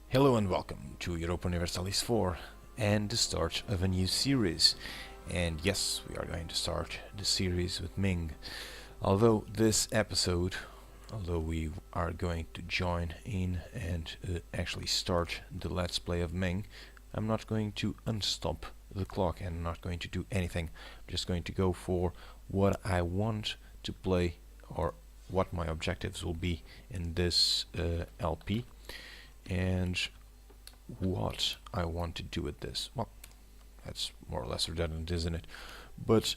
Hello and welcome to Europa Universalis 4 and the start of a new series. And yes, we are going to start the series with Ming. Although we are going to join in and actually start the Let's Play of Ming, I'm not going to unstop the clock and I'm not going to do anything. I'm just going to go for what I want to play or what my objectives will be in this LP. And what I want to do with this. Well, that's more or less redundant, isn't it? But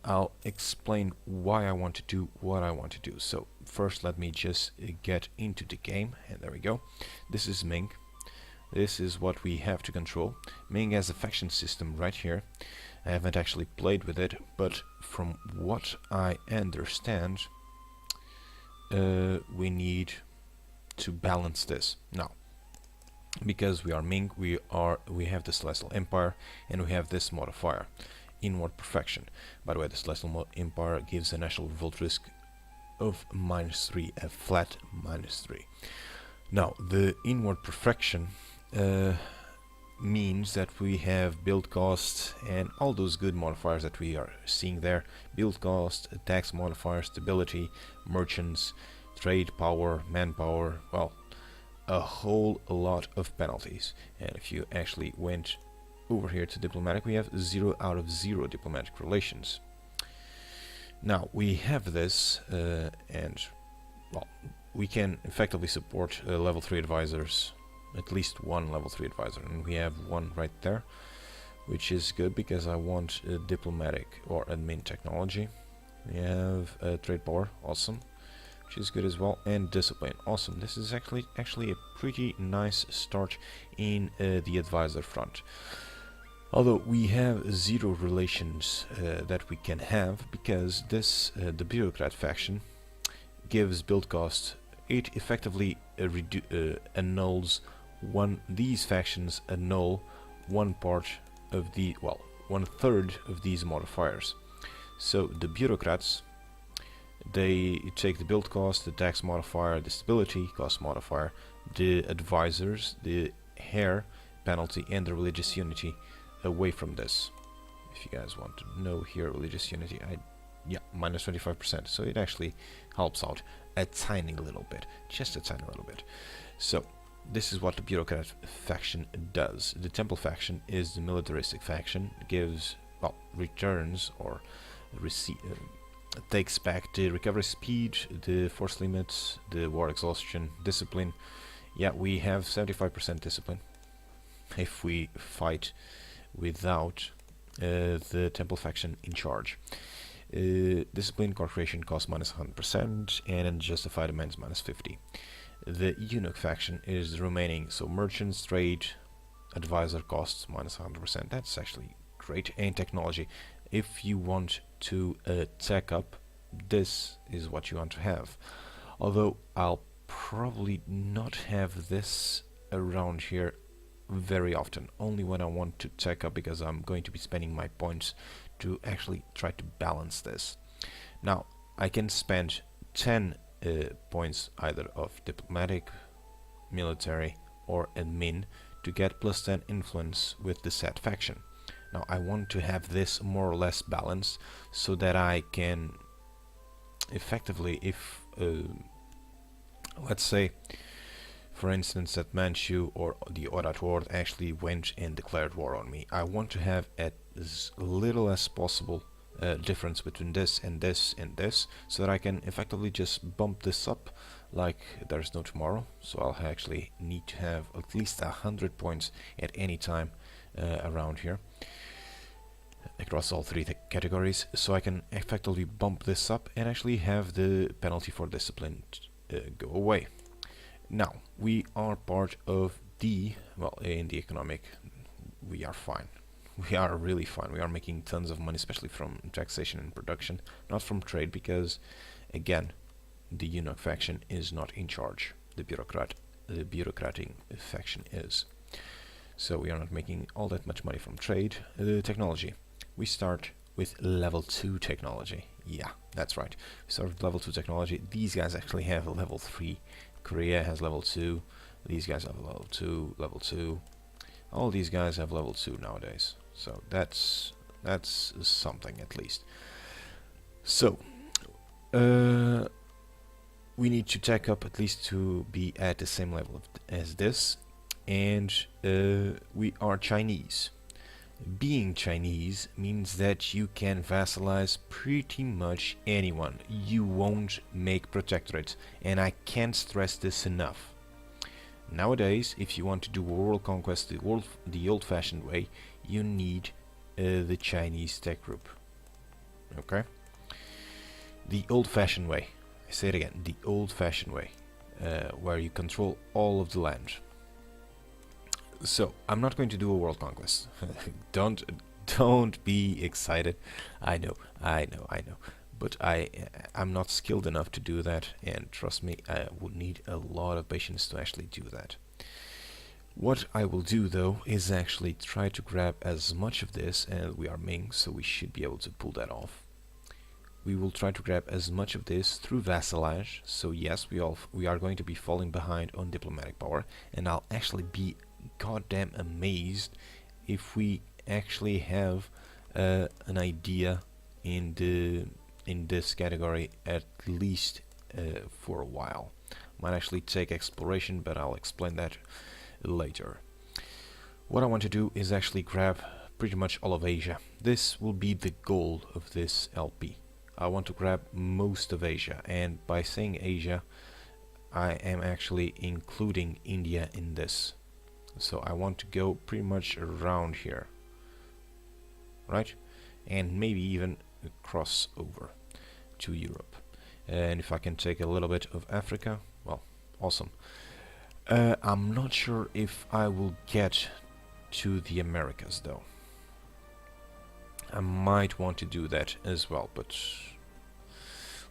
I'll explain why I want to do what I want to do. So first let me just get into the game, and there we go. This is Ming. This is what we have to control. Ming has a faction system right here. I haven't actually played with it, but from what I understand, we need to balance this. Now, because we are Ming, we have the Celestial Empire, and we have this modifier, Inward Perfection. By the way, the Celestial Empire gives a national revolt risk of -3, a flat -3. Now, the Inward Perfection means that we have build cost and all those good modifiers that we are seeing there. Build cost, tax modifier, stability, merchants, trade power, manpower, well, a whole lot of penalties. And if you actually went over here to diplomatic, we have 0 out of 0 diplomatic relations. Now we have this and well, we can effectively support level 3 advisors, at least one level 3 advisor, and we have one right there, which is good because I want diplomatic or admin technology. We have trade power, awesome, which is good as well, and discipline, awesome. This is actually a pretty nice start in the advisor front. Although we have 0 relations that we can have, because this the bureaucrat faction gives build cost. It effectively annuls these factions annul one part of the, well, 1/3 of these modifiers. So the bureaucrats, they take the build cost, the tax modifier, the stability cost modifier, the advisors, the hair penalty, and the religious unity away from this. If you guys want to know here, religious unity, yeah, -25%, so it actually helps out a tiny little bit, just a tiny little bit. So this is what the bureaucrat faction does. The temple faction is the militaristic faction, gives, well, returns or takes back the recovery speed, the force limits, the war exhaustion, discipline. Yeah, we have 75% discipline if we fight without the temple faction in charge. Discipline incorporation costs -100% and unjustified demands -50. The eunuch faction is the remaining, so merchants, trade, advisor costs -100%. That's actually great. And technology, if you want to tech up, this is what you want to have. Although I'll probably not have this around here very often, only when I want to tech up, because I'm going to be spending my points to actually try to balance this. Now I can spend 10 points either of diplomatic, military, or admin to get +10 influence with the said faction. Now I want to have this more or less balanced so that I can effectively, if let's say for instance that Manchu or the Orat Ward actually went and declared war on me, I want to have as little as possible difference between this and this and this, so that I can effectively just bump this up like there's no tomorrow. So I'll actually need to have at least 100 points at any time around here across all 3 categories, so I can effectively bump this up and actually have the penalty for discipline go away. Now we are part of the, well, in the economic, we are fine. We are really fine. We are making tons of money, especially from taxation and production, not from trade, because again the eunuch faction is not in charge. The bureaucratic faction is. So we are not making all that much money from trade. Technology, we start with level 2 technology. Yeah, that's right. We start with level 2 technology. These guys actually have a level 3. Korea has level 2. These guys have level 2, level 2. All these guys have level 2 nowadays. So that's something at least. So we need to tech up at least to be at the same level as this, and we are Chinese. Being Chinese means that you can vassalize pretty much anyone. You won't make protectorates, and I can't stress this enough. Nowadays, if you want to do a world conquest the old-fashioned way, you need the Chinese tech group. Okay? The old-fashioned way. I say it again, the old-fashioned way, where you control all of the land. So, I'm not going to do a world conquest. Don't be excited. I know. But I'm not skilled enough to do that, and trust me, I would need a lot of patience to actually do that. What I will do though is actually try to grab as much of this, and we are Ming, so we should be able to pull that off. We will try to grab as much of this through vassalage. So yes, we are going to be falling behind on diplomatic power, and I'll actually be goddamn amazed if we actually have an idea in this category at least for a while. Might actually take exploration, but I'll explain that later. What I want to do is actually grab pretty much all of Asia. This will be the goal of this LP. I want to grab most of Asia, and by saying Asia, I am actually including India in this. So I want to go pretty much around here, right? And maybe even cross over to Europe. And if I can take a little bit of Africa, well, awesome. I'm not sure if I will get to the Americas though. I might want to do that as well, but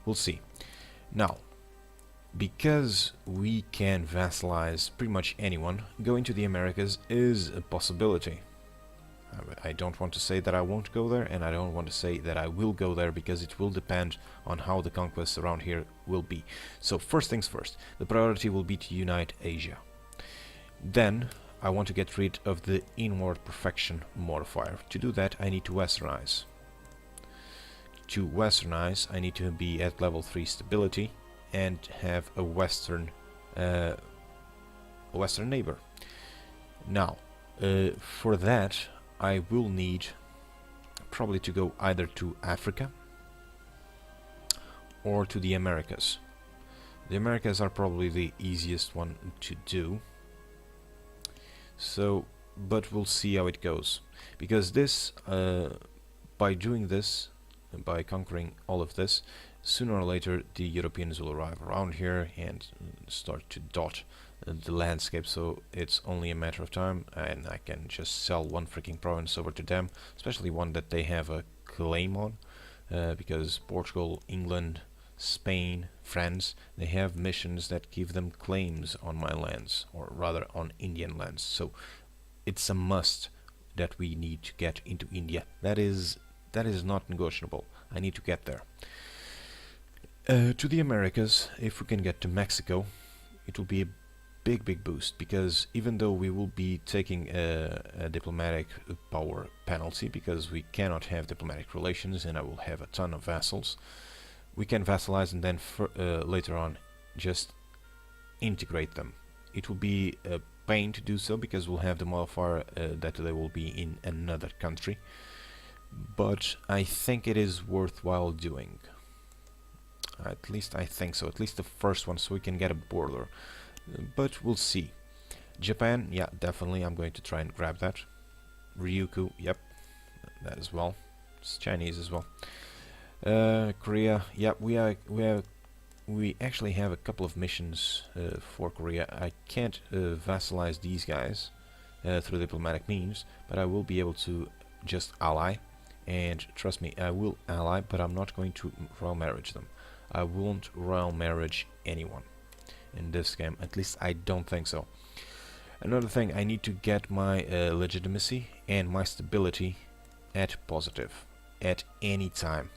we'll see. Now, because we can vassalize pretty much anyone, going to the Americas is a possibility. I don't want to say that I won't go there, and I don't want to say that I will go there, because it will depend on how the conquests around here will be. So first things first, the priority will be to unite Asia. Then I want to get rid of the inward perfection modifier. To do that, I need to westernize. To westernize, I need to be at level 3 stability and have a western neighbor. Now, for that, I will need probably to go either to Africa or to the Americas. The Americas are probably the easiest one to do. So, but we'll see how it goes, because this, by doing this, by conquering all of this, sooner or later the Europeans will arrive around here and start to dot the landscape, so it's only a matter of time, and I can just sell one freaking province over to them, especially one that they have a claim on, because Portugal, England, Spain, France, they have missions that give them claims on my lands, or rather on Indian lands. So it's a must that we need to get into India. That is not negotiable. I need to get there. To the Americas, if we can get to Mexico, it will be a big boost, because even though we will be taking a diplomatic power penalty, because we cannot have diplomatic relations and I will have a ton of vassals, we can vassalize and then later on just integrate them. It will be a pain to do so, because we'll have the modifier that they will be in another country, but I think it is worthwhile doing. At least I think so, at least the first one, so we can get a border. But we'll see. Japan, yeah, definitely, I'm going to try and grab that. Ryukyu, yep, that as well. It's Chinese as well. Korea, yeah, we actually have a couple of missions for Korea. I can't vassalize these guys through diplomatic means, but I will be able to just ally, and trust me, I will ally, but I'm not going to royal marriage them. I won't royal marriage anyone in this game, at least I don't think so. Another thing, I need to get my legitimacy and my stability at positive at any time.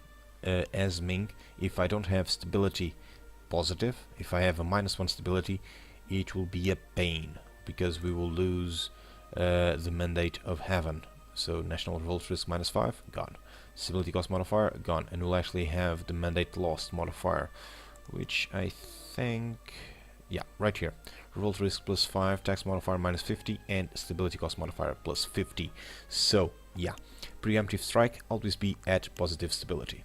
As Ming, if I don't have stability positive, if I have a -1 stability, it will be a pain, because we will lose the mandate of heaven. So national revolt risk -5, gone. Stability cost modifier, gone. And we'll actually have the mandate lost modifier, which I think, yeah, right here. Revolt risk +5, tax modifier -50, and stability cost modifier +50. So, yeah, preemptive strike, always be at positive stability.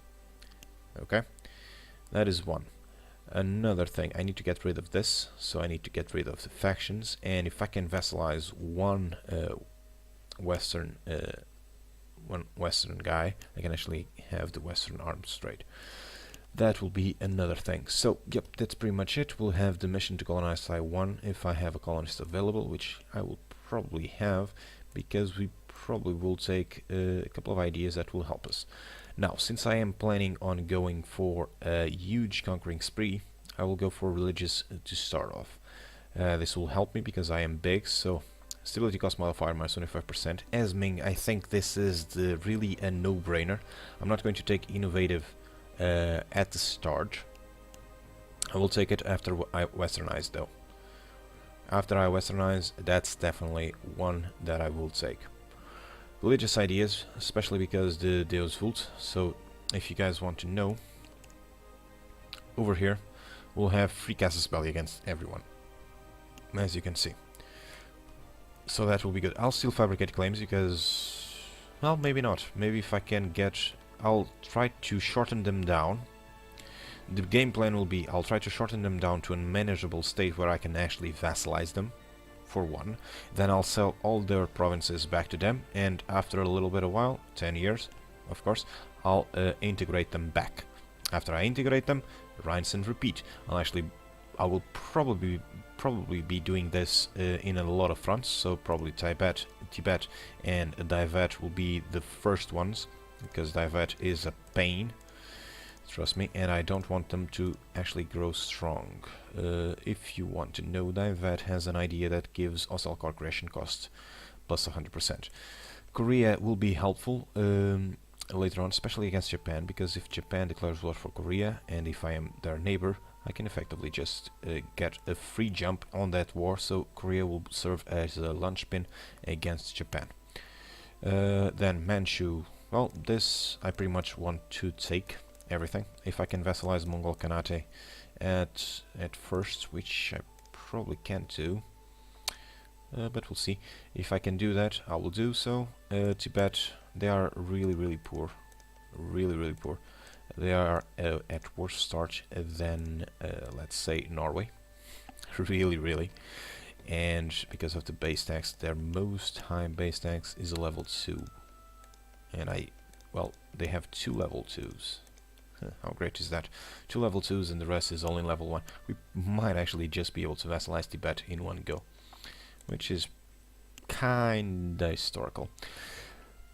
Okay, that is one. Another thing, I need to get rid of this, so I need to get rid of the factions, and if I can vassalize one Western guy, I can actually have the Western arms trade. That will be another thing. So, yep, that's pretty much it. We'll have the mission to colonize Taiwan if I have a colonist available, which I will probably have, because we probably will take a couple of ideas that will help us. Now, since I am planning on going for a huge conquering spree, I will go for religious to start off. This will help me because I am big, so stability cost modifier -25%. As Ming, I think this is really a no-brainer. I'm not going to take innovative at the start. I will take it after I westernize, though. After I westernize, that's definitely one that I will take. Religious ideas, especially because the Deus Vult. So, if you guys want to know, over here we'll have free casus belli against everyone, as you can see. So that will be good. I'll still fabricate claims because, well, maybe not. Maybe if I can get, I'll try to shorten them down. The game plan will be, I'll try to shorten them down to a manageable state where I can actually vassalize them, for one. Then I'll sell all their provinces back to them, and after a little bit of while, 10 years, of course, I'll integrate them back. After I integrate them, rinse and repeat. I will probably be doing this in a lot of fronts, so probably Tibet and Divet will be the first ones, because Divet is a pain, trust me, and I don't want them to actually grow strong. If you want to know, Divet has an idea that gives hostile core creation cost plus 100%. Korea will be helpful later on, especially against Japan, because if Japan declares war for Korea, and if I am their neighbor, I can effectively just get a free jump on that war, so Korea will serve as a linchpin against Japan. Then Manchu, well, this I pretty much want to take everything. If I can vassalize Mongol Khanate at first, which I probably can't do, but we'll see. If I can do that, I will do so. Tibet, they are really poor, really poor. They are at worse start than let's say Norway, really, and because of the base tax, their most high base tax is a level 2, and well, they have 2 level 2s. How great is that? 2 level 2s and the rest is only level 1. We might actually just be able to vassalize Tibet in one go, which is kinda historical.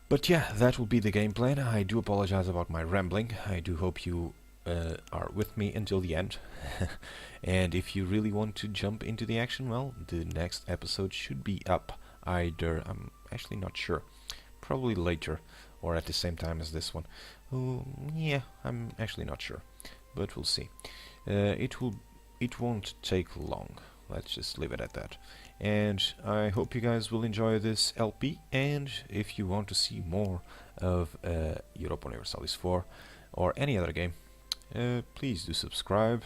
But yeah, that will be the game plan. I do apologize about my rambling. I do hope you are with me until the end. And if you really want to jump into the action, well, the next episode should be up either, I'm actually not sure, probably later or at the same time as this one. Yeah, I'm actually not sure, but we'll see. It won't take long. Let's just leave it at that. And I hope you guys will enjoy this LP, and if you want to see more of Europa Universalis 4 or any other game, please do subscribe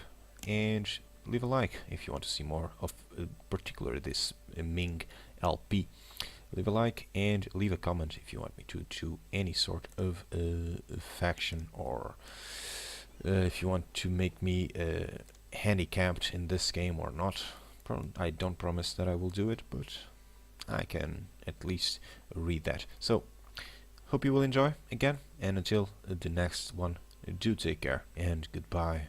and leave a like if you want to see more of particularly this Ming LP. Leave a like and leave a comment if you want me to do any sort of faction, or if you want to make me handicapped in this game or not. I don't promise that I will do it, but I can at least read that. So, hope you will enjoy again, and until the next one, do take care and goodbye.